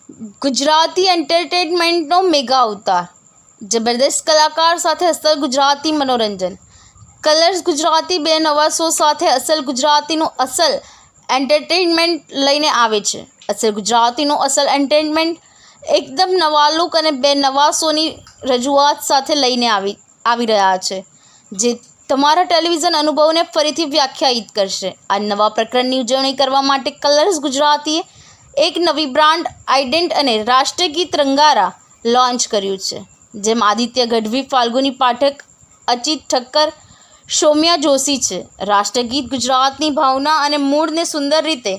Gujarati એન્ટરટેનમેન્ટનો mega અવતાર, જબરદસ્ત કલાકાર સાથે અસલ ગુજરાતી મનોરંજન. કલર્સ ગુજરાતી બે નવા શો સાથે અસલ ગુજરાતીનું અસલ એન્ટરટેનમેન્ટ લઈને આવે છે. અસલ ગુજરાતીનું અસલ એન્ટરટેનમેન્ટ એકદમ નવા લુક અને બે નવા શોની રજૂઆત સાથે લઈને આવી રહ્યા છે, જે તમારા ટેલિવિઝન અનુભવને ફરીથી વ્યાખ્યાયિત કરશે. આ નવા પ્રકરણની ઉજવણી કરવા માટે કલર્સ ગુજરાતીએ એક નવી બ્રાન્ડ આઇડેન્ટ અને રાષ્ટ્રગીત રંગારા લોન્ચ કર્યું છે, જેમ આદિત્ય ગઢવી, ફાલ્ગુની પાઠક, અચિત ઠક્કર, સૌમ્યા જોશી છે. રાષ્ટ્રગીત ગુજરાતની ભાવના અને મૂળને સુંદર રીતે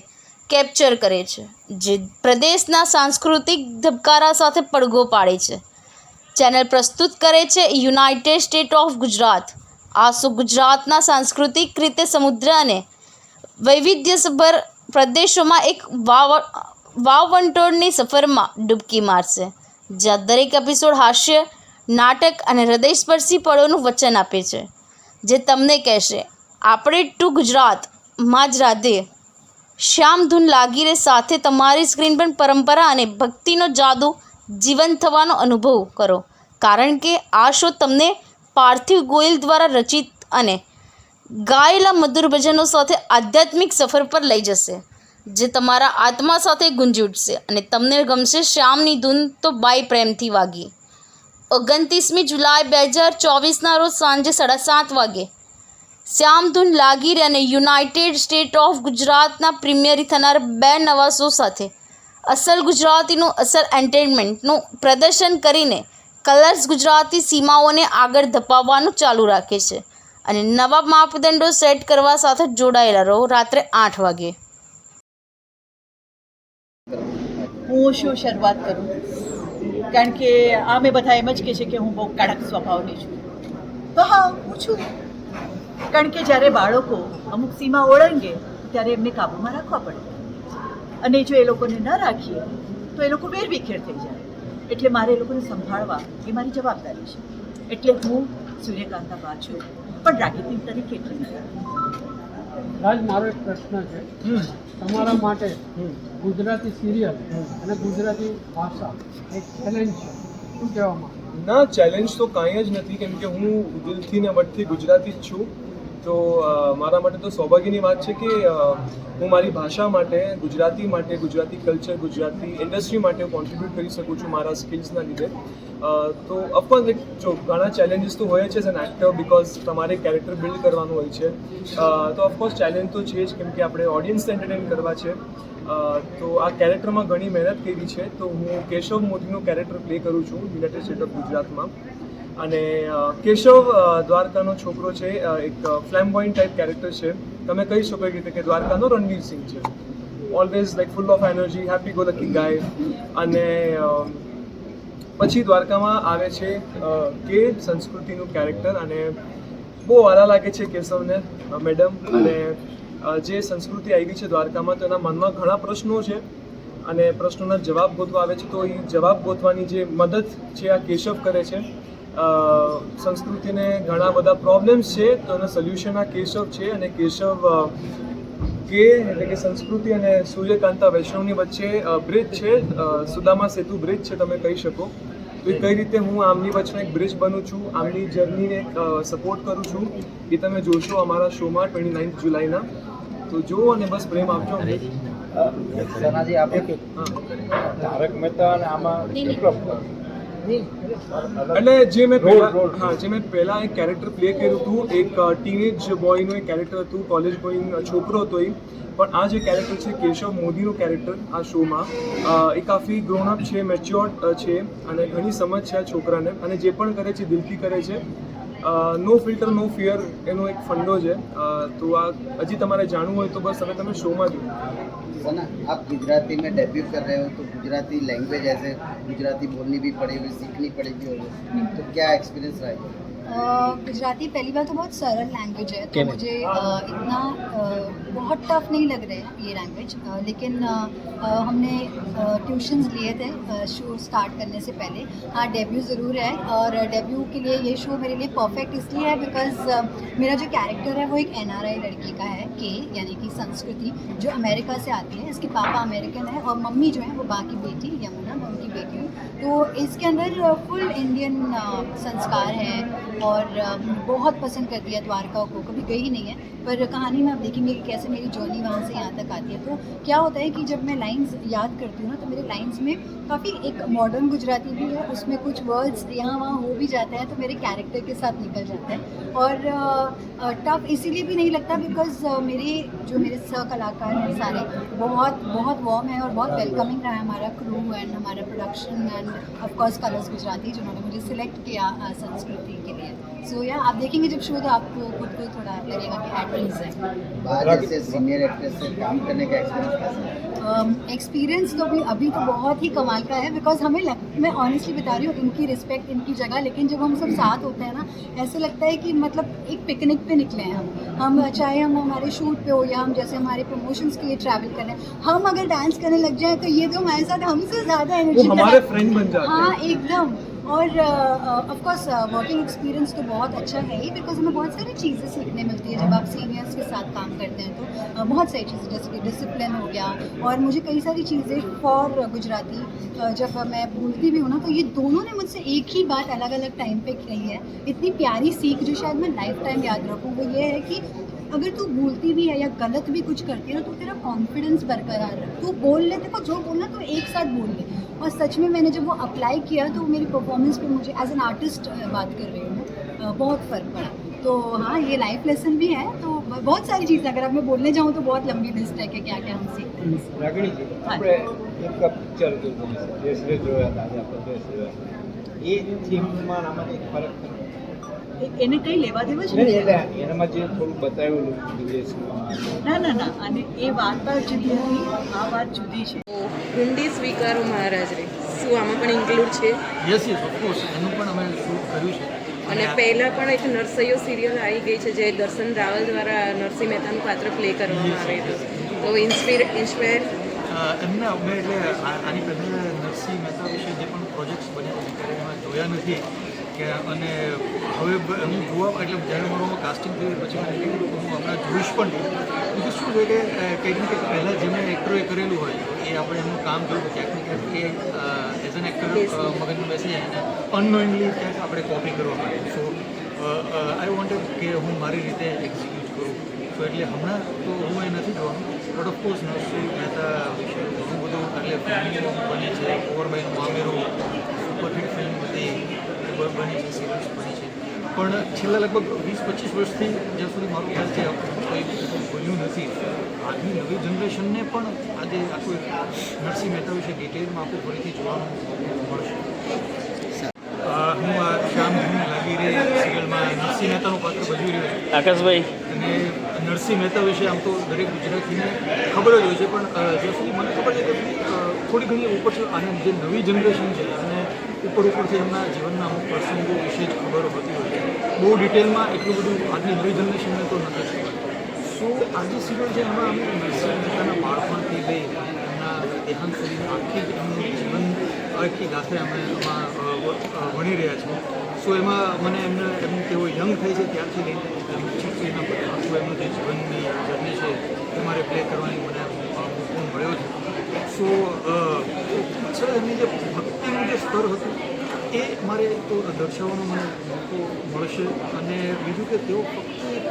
કેપ્ચર કરે છે, જે પ્રદેશના સાંસ્કૃતિક ધબકારા સાથે પડઘો પાડે છે. ચેનલ પ્રસ્તુત કરે છે યુનાઇટેડ સ્ટેટ ઓફ ગુજરાત. આ શો ગુજરાતના સાંસ્કૃતિક રીતે સમૃદ્ધ અને વૈવિધ્યસભર પ્રદેશોમાં એક વાવંટોળની સફરમાં ડૂબકી મારશે, જ્યાં દરેક એપિસોડ હાસ્ય, નાટક અને હૃદયસ્પર્શી પળોનું વચન આપે છે, જે તમને કહેશે, આપણે ટુ ગુજરાત માં જ રાધે. શ્યામ ધૂન લાગી રે સાથે તમારી સ્ક્રીન પર પરંપરા અને ભક્તિનો જાદુ જીવંત થવાનો અનુભવ કરો, કારણ કે આ શો તમને પાર્થિવ ગોયલ દ્વારા રચિત અને ગાયેલા મધુર ભજનો સાથે આધ્યાત્મિક સફર પર લઈ જશે, જે તમારા આત્મા સાથે ગુંજી ઉઠશે અને તમને ગમશે. શ્યામની ધૂન તો બાઈ પ્રેમથી વાગી. 29મી જુલાઈ 2024ના રોજ સાંજે 7:30 વાગે શ્યામ ધૂન લાગી રે અને યુનાઇટેડ સ્ટેટ ઓફ ગુજરાતના પ્રીમિયર થનાર બે નવા શો સાથે અસલ ગુજરાતીનું અસલ એન્ટરટેનમેન્ટનું પ્રદર્શન કરીને કલર્સ ગુજરાતી સીમાઓને આગળ ધપાવવાનું ચાલુ રાખે છે અને નવા માપદંડો સેટ કરવા સાથે જોડાયેલા રહો. રાત્રે 8 વાગે. હું શું શરૂઆત કરું, કારણ કે આમે બધા એમ જ કહે છે કે હું બહુ કડક સ્વભાવની છું, તો હા હું છું. કારણ કે જ્યારે બાળકો અમુક સીમા ઓળંગે ત્યારે એમને કાબૂમાં રાખવા પડે, અને જો એ લોકોને ન રાખીએ તો એ લોકો વેરવિખેર થઈ જાય. એટલે મારે એ લોકોને સંભાળવા એ મારી જવાબદારી છે. એટલે હું સૂર્યકાંતા બા છું, પણ રાગીતી તરીકે એટલી નથી. રાજ, મારો એક પ્રશ્ન છે. તમારા માટે ગુજરાતી સિરિયલ અને ગુજરાતી ભાષા એક ચેલેન્જ છે, શું કહેવા માંગો? ના, ચેલેન્જ તો કાંઈ જ નથી, કેમ કે હું દિલથી ને વટથી ગુજરાતી જ છું. તો મારા માટે તો સૌભાગ્યની વાત છે કે હું મારી ભાષા માટે, ગુજરાતી માટે, ગુજરાતી કલ્ચર, ગુજરાતી ઇન્ડસ્ટ્રી માટે કોન્ટ્રીબ્યુટ કરી શકું છું મારા સ્કિલ્સના લીધે. તો ઓફકોર્સ જો ઘણા ચેલેન્જીસ તો હોય છે એઝ એન એક્ટર, બિકોઝ તમારે કેરેક્ટર બિલ્ડ કરવાનું હોય છે. તો ઓફકોર્સ ચેલેન્જ તો છે જ, કેમ કે આપણે ઓડિયન્સને એન્ટરટેન કરવા છે. તો આ કેરેક્ટરમાં ઘણી મહેનત કરી છે. તો હું કેશવ મોદીનું કેરેક્ટર પ્લે કરું છું યુનાઇટેડ સ્ટેટ ઓફ ગુજરાતમાં. અને કેશવ દ્વારકાનો છોકરો છે, એક ફ્લેમ્બોયન્ટ ટાઈપ કેરેક્ટર છે. તમે કહી શકો કે દ્વારકાનો રણવીર સિંહ છે. Always like full of energy, happy go lucky guy. અને પછી દ્વારકામાં આવે છે કે સંસ્કૃતિનું કેરેક્ટર, અને બહુ વાલા લાગે છે કેશવને મેડમ. અને જે સંસ્કૃતિ આવી છે દ્વારકામાં, તો એના મનમાં ઘણા પ્રશ્નો છે અને પ્રશ્નોના જવાબ ગોતવા આવે છે. તો એ જવાબ ગોતવાની જે મદદ છે આ કેશવ કરે છે. સંસ્કૃતિને ઘણા બધા પ્રોબ્લેમ્સ છે, તો એનો સોલ્યુશન આ કેશવ છે. અને કેશવ એટલે કે સંસ્કૃતિ અને સૂર્યકાંતા વૈષ્ણવની વચ્ચે બ્રિજ છે, સુદામા સેતુ બ્રિજ છે તમે કહી શકો. તો એ કઈ રીતે હું આમની વચ્ચે એક બ્રિજ બનું છું, આમની જર્નીને સપોર્ટ કરું છું, એ તમે જોશો અમારા શોમાં 29 જુલાઈના. તો જુઓ અને બસ પ્રેમ આપજો. સનાજી, આપણે તારક મહેતા અને આમાં એટલે જે મેં પહેલાં એક કેરેક્ટર પ્લે કર્યું હતું, એક ટીનેજ બોયનું એક કેરેક્ટર હતું, કોલેજ ગોઈંગ છોકરો હતો એ. પણ આ જે કેરેક્ટર છે કેશવ મોદીનું કેરેક્ટર આ શોમાં, એ કાફી ગ્રોનઅપ છે, મેચ્યોર્ડ છે, અને ઘણી સમજ છે આ છોકરાને. અને જે પણ કરે છે દિલથી કરે છે. નો ફિલ્ટર નો ફિયર એનો એક ફંડો છે. તો આ હજી તમારે જાણવું હોય તો બસ તમે શોમાં જુઓ. सना, आप गुजराती में डेब्यू कर रहे हो, तो गुजराती लैंग्वेज ऐसे गुजराती बोलनी भी पड़ेगी, सीखनी पड़ेगी होगी, तो क्या एक्सपीरियंस रहा है? गुजराती पहली बात तो बहुत सरल लैंग्वेज है, तो मुझे इतना बहुत टफ नहीं लग रहे हैं ये लैंग्वेज, लेकिन हमने ट्यूशन्स लिए थे शो स्टार्ट करने से पहले। हाँ, डेब्यू ज़रूर है, और डेब्यू के लिए ये शो मेरे लिए परफेक्ट इसलिए है बिकॉज मेरा जो कैरेक्टर है वो एक NRI लड़की का है, के यानी कि संस्कृति, जो अमेरिका से आती है। इसके पापा अमेरिकन है और मम्मी जो है वो बाकी बेटी यमुना, मैं उनकी बेटी हूँ। तो इसके अंदर फुल इंडियन संस्कार है और बहुत पसंद करती है द्वारका को, कभी गई नहीं है, पर कहानी में आप देखेंगे कि कैसे मेरी जर्नी वहाँ से यहाँ तक आती है। तो क्या होता है कि जब मैं लाइंस याद करती हूँ ना, तो मेरे लाइंस में काफ़ी एक मॉडर्न गुजराती भी है, उसमें कुछ वर्ड्स यहाँ वहाँ हो भी जाते हैं, तो मेरे कैरेक्टर के साथ निकल जाता है। और टफ इसीलिए भी नहीं लगता बिकॉज मेरे सह कलाकार हैं सारे बहुत बहुत वार्म है और बहुत वेलकमिंग रहा है हमारा क्रू एंड हमारा production end of course colours Gujarati, जिन्होंने मुझे सिलेक्ट किया संस्कृति के लिए। सो या आप देखेंगे जब शो, तो आपको खुद को थोड़ा लगेगा कि एट ईज है। बाहर जैसे सीनियर एक्ट्रेस से काम करने का एक्सपीरियंस कैसा है? एक्सपीरियंस तो अभी तो बहुत ही कमाल का है बिकॉज मैं ऑनेस्टली बता रही हूँ, इनकी रिस्पेक्ट इनकी जगह, लेकिन जब हम सब साथ होते हैं ना, ऐसे लगता है कि मतलब एक पिकनिक पे निकले हैं हम चाहे हम हमारे शूट पे हो या हम जैसे हमारे प्रमोशंस के लिए ट्रैवल कर रहे हैं, हम अगर डांस करने लग जाए तो ये तो हमारे साथ हमसे ज़्यादा एनर्जी, हमारे फ्रेंड बन जाते हैं। हाँ एकदम। और ऑफ कोर्स वर्किंग एक्सपीरियंस तो बहुत अच्छा है ही बिकॉज हमें बहुत सारी चीज़ें सीखने मिलती है जब आप सीनियर्स के साथ काम करते हैं। तो बहुत सारी चीज़ें जैसे कि डिसिप्लिन हो गया, और मुझे कई सारी चीज़ें फॉर गुजराती जब मैं भूलती भी हूँ ना, तो ये दोनों ने मुझसे एक ही बात अलग अलग टाइम पे कही है, इतनी प्यारी सीख जो शायद मैं लाइफ टाइम याद रखूँ। वो ये है कि अगर तू भूलती भी है या गलत भी कुछ करती है ना, तो तेरा कॉन्फिडेंस बरकरार रख, तू बोल ले, तेरे को जो बोलना तो एक साथ बोल ले। और सच में मैंने जब वो अप्लाई किया तो मेरी परफॉर्मेंस पे मुझे एज एन आर्टिस्ट बात कर रही हूँ बहुत फ़र्क पड़ा। तो हाँ, ये लाइफ लेसन भी है। तो बहुत सारी चीज़ें अगर अब मैं बोलने जाऊँ तो बहुत लंबी लिस्ट है कि क्या क्या हम सीखते हैं। રાગણીજી, આપણે એક પિક્ચર જોયું છે, દેશરે જોયા હતા, આજે આપણે દેશ જોયા, એ થીમમાં આમાં એક ફરક ખરો? એને કંઈ લેવા દેવા છે નહીં, એટલે એનામાં જે થોડું બતાવેલું વિદેશમાં, ના અને એ વાત જુદી હતી, આ વાત જુદી છે। હુંડી સ્વીકારો મહારાજ રે, શું આમાં પણ ઇન્ક્લુડ છે? યસ ઓફકોર્સ, એનું પણ અમે શૂટ કર્યું છે। અને પહેલાં પણ એક નરસૈયો સિરિયલ આવી ગઈ છે જે દર્શન રાવલ દ્વારા નરસિંહ મહેતાનું પાત્ર પ્લે કરવામાં આવેલું, તો ઇન્સ્પાયર એમને અમે એટલે આની પહેલાં નરસિંહ મહેતા વિશે જે પણ પ્રોજેક્ટ્સ બન્યા છે ત્યારે એમાં જોયા નથી કે, અને હવે હું જોવા એટલે જ્યારે મારું કાસ્ટિંગ થયું પછી મને કીધું કે હું હમણાં જોઈશ પણ નહીં, બીજું શું છે કે કંઈક ને કંઈક પહેલાં જેમણે એક્ટરોએ કરેલું હોય એ આપણે એમનું કામ જોયું ક્યાંક ને ક્યાંક એ એઝ એન એક્ટર મગજમાં બેસી જાય અને અનનોઈંગલી ક્યાંક આપણે કોપી કરવા માંડીએ। સો આઈ વોન્ટેડ કે હું મારી રીતે એક્ઝિક્યુટ કરું, તો એટલે હમણાં તો હું એ નથી જોવાનું, બટ ઓફકોર્સ નરસિંહ મહેતા વિશે ઘણું બધું એટલે ફિલ્મો બની છે, કુંવરબાઈનું મામેરું સુપરહિટ ફિલ્મ બધી બની છે, સિરીઝ બની છે, પણ છેલ્લા લગભગ 20-25 વર્ષથી જ્યાં સુધી મારું ખ્યાલ છે કોઈ બન્યું નથી। આજની નવી જનરેશનને પણ આજે આખું નરસિંહ મહેતા વિશે ડિટેલમાં આખું ફરીથી જોવાનું મળશે। હું આ શ્યામ લાગી રહી સિરિયલમાં નરસિંહ મહેતાનું પાત્ર ભજવી રહ્યો છું। આકાશભાઈ, અને નરસિંહ મહેતા વિશે આમ તો દરેક ગુજરાતીને ખબર જ હોય છે, પણ જ્યાં સુધી મને ખબર છે ત્યાં સુધી થોડી ઘણી ઉપરથી આને જે નવી જનરેશન છે અને ઉપરથી એમના જીવનના અમુક પ્રસંગો વિશે જ ખબર હોતી હોય છે, બહુ ડિટેલમાં એટલું બધું આજની નવી જનરેશનને તો નથી ખબર। સો આ જે સિરિયલ છે એમાં અમે નરસિંહ મહેતાના બાળપણથી લઈ એમના દેહાંત સુધીનું આખી જ એમનું જીવન આખી ગાથા અમે એમાં ભણી રહ્યા છીએ। સો એમાં મને એમનું તેઓ યંગ થાય છે ત્યારથી લઈને છોકરીના આખું એમનું જે જીવનની જર્ની છે એ મારે પ્લે કરવાની મને મોકો મળ્યો છે। સો સર એમની જે ભક્તિનું જે સ્તર હતું એ મારે તો દર્શાવવાનો મને મોકો મળશે। અને બીજું કે તેઓ ફક્ત એક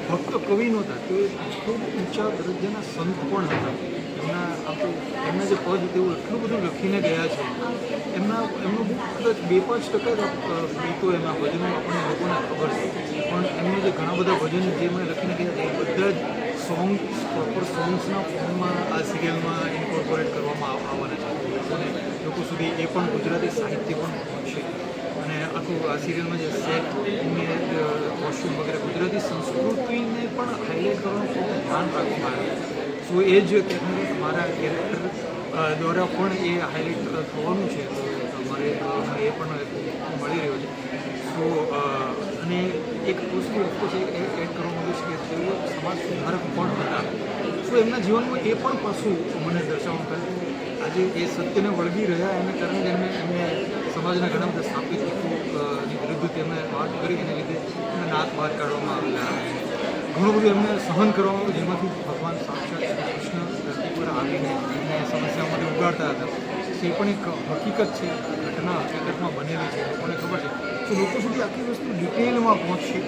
ભક્ત કવિ નહોતા, તેઓ ખૂબ ઊંચા દરજ્જાના સંત પણ હતા। એમના જે પદ તેઓ એટલું બધું લખીને ગયા છે, એમનું કદાચ 2-5% ગીતો એમના ભજનો આપણને લોકોને ખબર છે, પણ એમને જે ઘણા બધા ભજન જે એમણે લખીને ગયા છે એ બધા જ પ્રોપર સોંગ્સના ફોર્મમાં આ સિરિયલમાં ઇન્કોર્પોરેટ કરવામાં આવવાના છે, અને લોકો સુધી એ પણ ગુજરાતી સાહિત્ય પણ પહોંચશે। અને આખું આ સિરિયલમાં જે સેટ કોસ્ટ્યુમ વગેરે ગુજરાતી સંસ્કૃતિને પણ હાઇલાઇટ કરવાનું ખૂબ ધ્યાન રાખવામાં આવે છે। સો એ જ મારા કેરેક્ટર દ્વારા પણ એ હાઇલાઇટ થવાનું છે, તો મારે એ પણ મળી રહ્યો છે। સો અને એક વસ્તુ ઓફકોર્સ એડ કરવા માંગુ છું કે તેઓ સમાજ સુધારક પણ હતા. શું એમના જીવનમાં એ પણ પાછું મને દર્શાવવાનું થયું. આજે એ સત્યને વળગી રહ્યા એના કારણે એમને સમાજના ઘણા બધા સ્થાપિત લોકોની વિરુદ્ધ તેમને વાત કરી, એને લીધે એમને નાક બહાર કાઢવામાં આવેલા. ઘણું બધું એમને સહન કરવામાં આવ્યું, જેમાંથી ભગવાન સાક્ષાત શ્રી કૃષ્ણ ધરતી પર આવીને એમને સમસ્યાઓમાંથી ઉગાડતા હતા. એ પણ એક હકીકત છે, ઘટના હકીકતમાં બનેલી છે, લોકોને ખબર છે. તો લોકો સુધી આખી વસ્તુ ડિટેલમાં પહોંચશે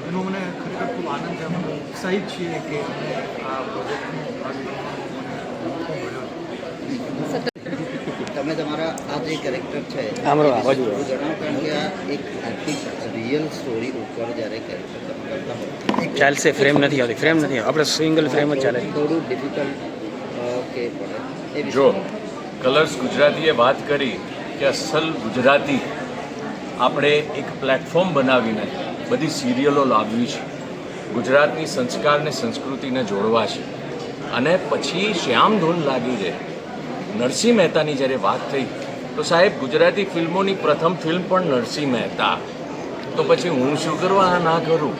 એનો મને ખરેખર ખૂબ આનંદ છે. અમે ઉત્સાહિત છીએ કે અમે આ પ્રોજેક્ટનો ભાગ મોકો મળ્યો. તમે તમારા આ જે કેરેક્ટર છે જણાવો, કારણ કે આ એક આર્ટિક રિયલ સ્ટોરી ઉપર જ્યારે કેરેક્ટર કરતા હોય ચાલશે, ફ્રેમ નથી આવતી, ફ્રેમ નથી, આપણે સિંગલ ફ્રેમ જ ચાલે. થોડું ડિફિકલ્ટ કે પડે એ વિશે. જો કલર્સ ગુજરાતીએ વાત કરી કે અસલ ગુજરાતી આપણે એક પ્લેટફોર્મ બનાવીને બધી સિરિયલો લાવવી છે, ગુજરાતની સંસ્કાર ને સંસ્કૃતિને જોડવા છે. અને પછી શ્યામધૂન લાગી રહે. નરસિંહ મહેતાની જ્યારે વાત થઈ તો સાહેબ ગુજરાતી ફિલ્મોની પ્રથમ ફિલ્મ પણ નરસિંહ મહેતા. તો પછી હું શું કરવા આ ના કરું?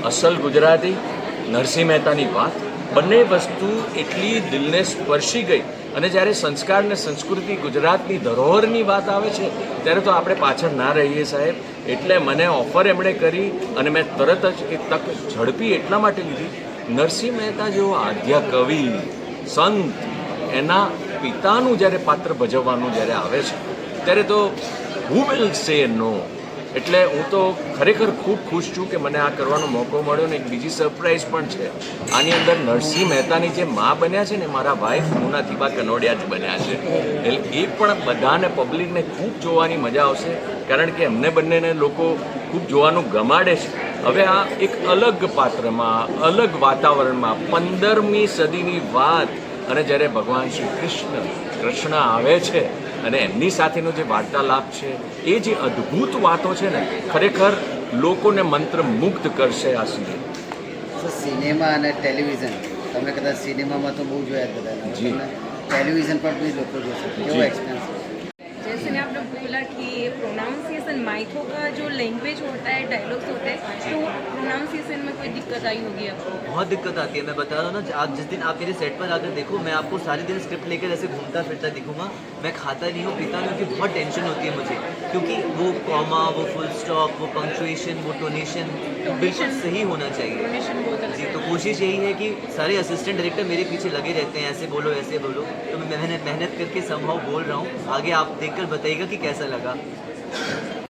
અસલ ગુજરાતી, નરસિંહ મહેતાની વાત, બંને વસ્તુ એટલી દિલને સ્પર્શી ગઈ. અને જ્યારે સંસ્કાર ને સંસ્કૃતિ ગુજરાતની ધરોહરની વાત આવે છે ત્યારે તો આપણે પાછળ ના રહીએ સાહેબ. એટલે મને ઓફર એમણે કરી અને મેં તરત જ એ તક ઝડપી એટલા માટે લીધી. નરસિંહ મહેતા જેવો આદ્ય કવિ સંત, એના પિતાનું જ્યારે પાત્ર ભજવવાનું જ્યારે આવે છે ત્યારે તો હુ વિલ સે નો. એટલે હું તો ખરેખર ખૂબ ખુશ છું કે મને આ કરવાનો મોકો મળ્યો. ને એક બીજી સરપ્રાઈઝ પણ છે. આની અંદર નરસિંહ મહેતાની જે મા બન્યા છે ને મારા વાઈફ મુના થીબા કનોડિયા જ બન્યા છે. એટલે એ પણ બધાને પબ્લિકને ખૂબ જોવાની મજા આવશે, કારણ કે એમને બંનેને લોકો ખૂબ જોવાનું ગમાડે છે. હવે આ એક અલગ પાત્રમાં, અલગ વાતાવરણમાં 15મી સદીની વાત, અને જ્યારે ભગવાન શ્રી કૃષ્ણ આવે છે અને એમની સાથેનો જે વાર્તાલાપ છે, એ જે અદ્ભુત વાતો છે ને, ખરેખર લોકોને મંત્રમુગ્ધ કરશે આ સિરિયલ. સિનેમા અને ટેલિવિઝન, તમે કદાચ સિનેમામાં તો બહુ જોયા જ બધા, જી. ટેલિવિઝન પર બી લોકો જોશે, કેવો જી. एक्सपीरियंस? जैसे ने आपने बोला कि ये प्रोनाउंसिएशन माइथो का जो लैंग्वेज होता है, डायलॉग्स होते हैं, तो प्रोनाउंसिएशन में कोई दिक्कत आई होगी आपको? बहुत दिक्कत आती है, मैं बता रहा हूँ ना. आप जिस दिन आप मेरे सेट पर आकर देखो, मैं आपको सारे दिन स्क्रिप्ट लेकर ऐसे घूमता फिरता दिखूंगा. मैं खाता नहीं हूँ, पीता नहीं हूँ, क्योंकि बहुत टेंशन होती है मुझे, क्योंकि वो कॉमा, वो फुल स्टॉप, वो पंक्चुएशन, वो टोनेशन बिल्कुल सही होना चाहिए. Donation बहुत अच्छा जी, है. तो कोशिश यही है कि सारे असिस्टेंट डायरेक्टर मेरे पीछे लगे रहते हैं, ऐसे बोलो ऐसे बोलो, तो मैं मेहनत करके समहाउ बोल रहा हूँ. आगे आप देखकर बताइएगा कि कैसा लगा.